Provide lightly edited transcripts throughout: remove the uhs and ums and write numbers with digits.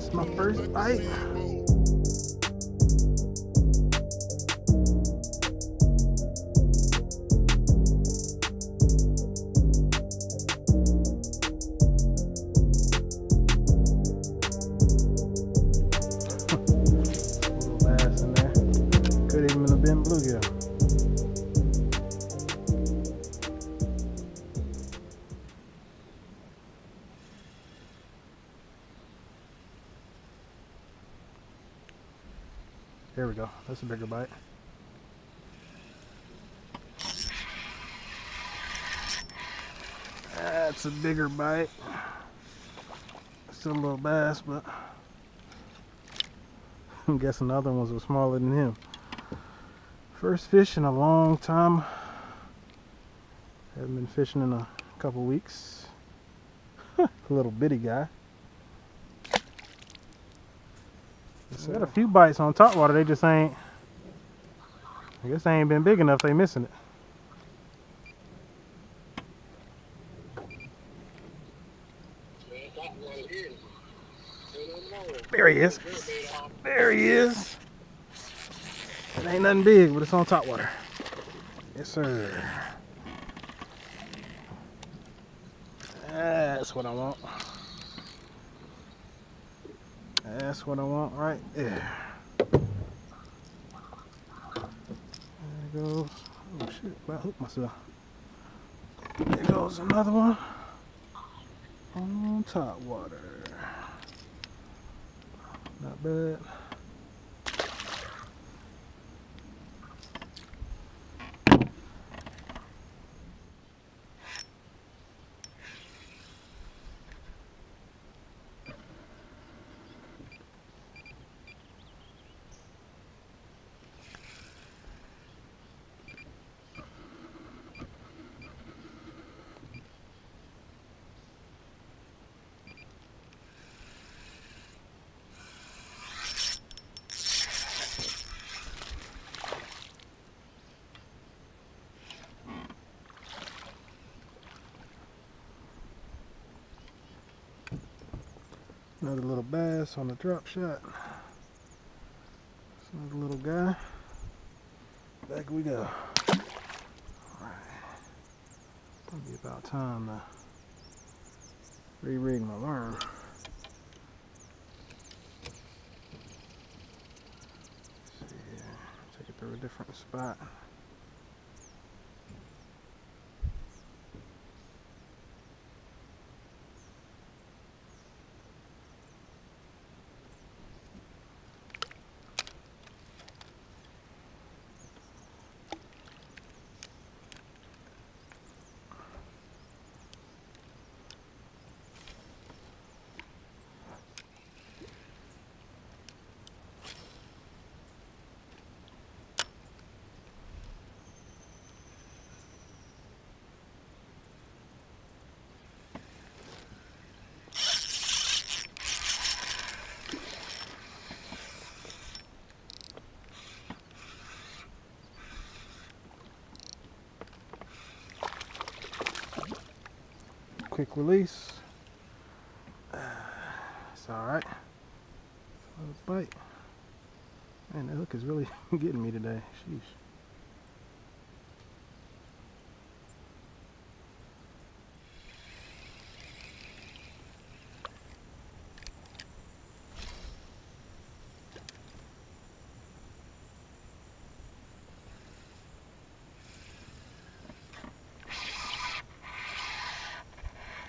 That's my first bite. Little bass in there. Could even have been bluegill. There we go. That's a bigger bite. That's a bigger bite. Still a little bass, but I'm guessing the other ones were smaller than him. First fish in a long time. Haven't been fishing in a couple weeks. A little bitty guy. It's got a few bites on Topwater. They just ain't. I guess they ain't been big enough. They missing it. There he is. There he is. It ain't nothing big, but it's on Topwater. Yes, sir. That's what I want. That's what I want right there. There goes. Oh shit, I hooked myself. There goes another one on Topwater. Not bad. Another little bass on the drop shot. Another little guy. Back we go. Alright. It'll be about time to re-rig my worm. Let's see here. Take it through a different spot. Quick release. It's alright. Bite. Man, that hook is really getting me today. Sheesh.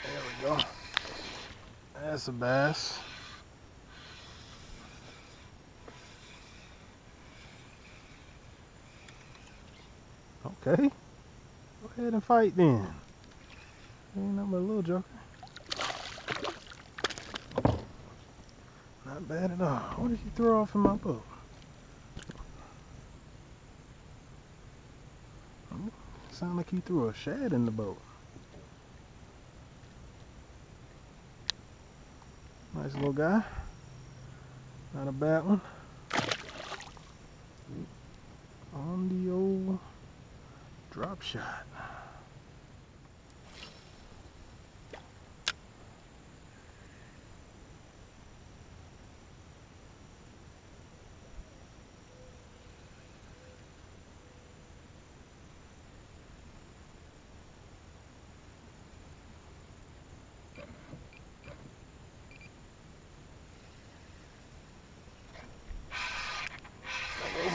There we go. That's a bass. Okay. Go ahead and fight then. Ain't nothing but a little joker. Not bad at all. What did you throw off in my boat? Sound like he threw a shad in the boat. Nice little guy. Not a bad one. On the old drop shot.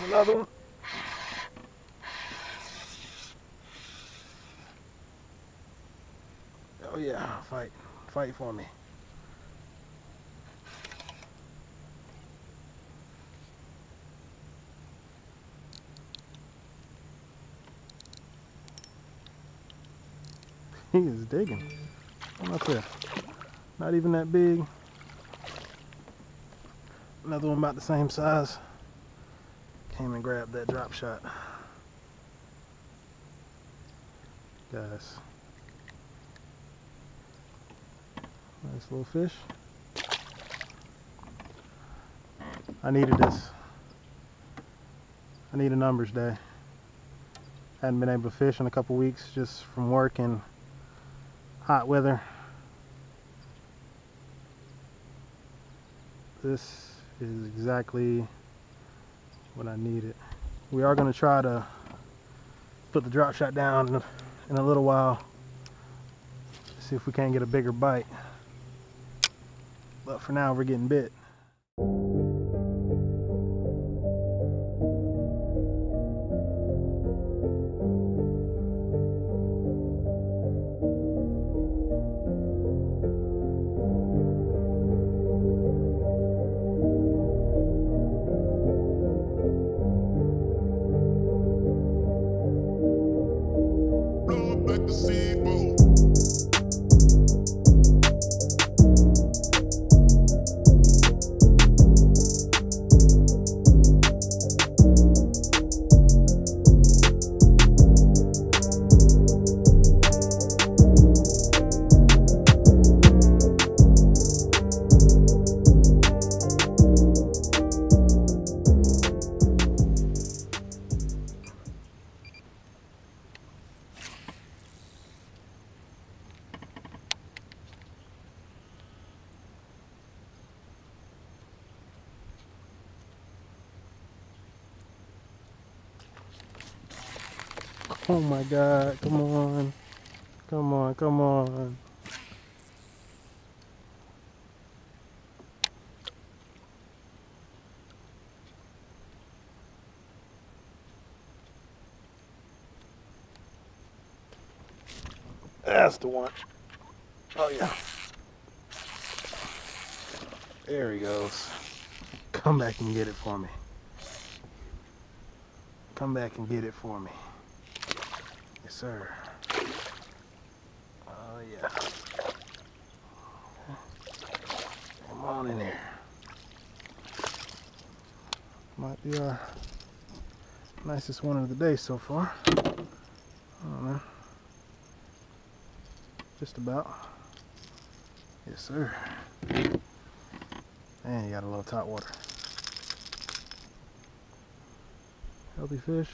Another one. Oh yeah, fight. Fight for me. He is digging. Come up there. Not even that big. Another one about the same size. Came and grabbed that drop shot. Guys. Nice little fish. I needed this. I need a numbers day. Hadn't been able to fish in a couple weeks just from work and hot weather. This is exactly what I needed. We are going to try to put the drop shot down in a little while. See if we can't get a bigger bite. But for now, we're getting bit. Oh my God, come on. Come on, come on. That's the one. Oh yeah. There he goes. Come back and get it for me. Come back and get it for me. Yes, sir. Oh yeah. Come on in there. Might be our nicest one of the day so far. I don't know. Just about. Yes, sir. And you got a little top water. Healthy fish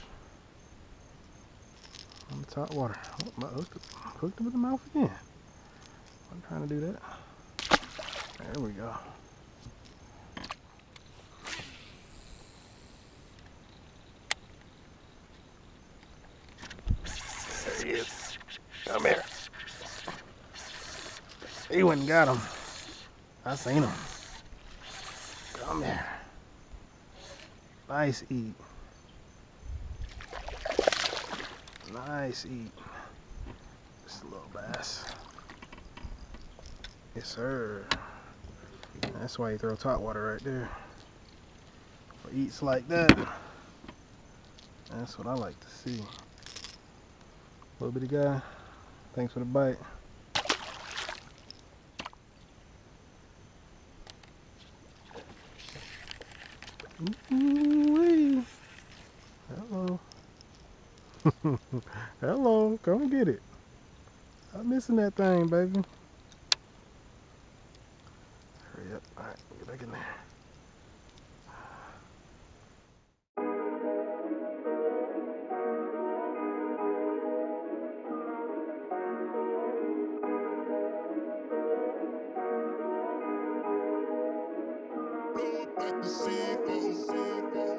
on the top water. Oh, hooked him in the mouth again. I'm trying to do that. There we go. There he is. Come here. He went and got him. I seen him. Come here. Nice eat. Nice eat. Just a little bass. Yes, sir. That's why you throw top water right there. For eats like that. That's what I like to see. Little bitty guy. Thanks for the bite. Ooh-wee. Hello. Hello, come get it. I'm missing that thing, baby. Hurry up. Alright, get back in there. Blow up like the seafood.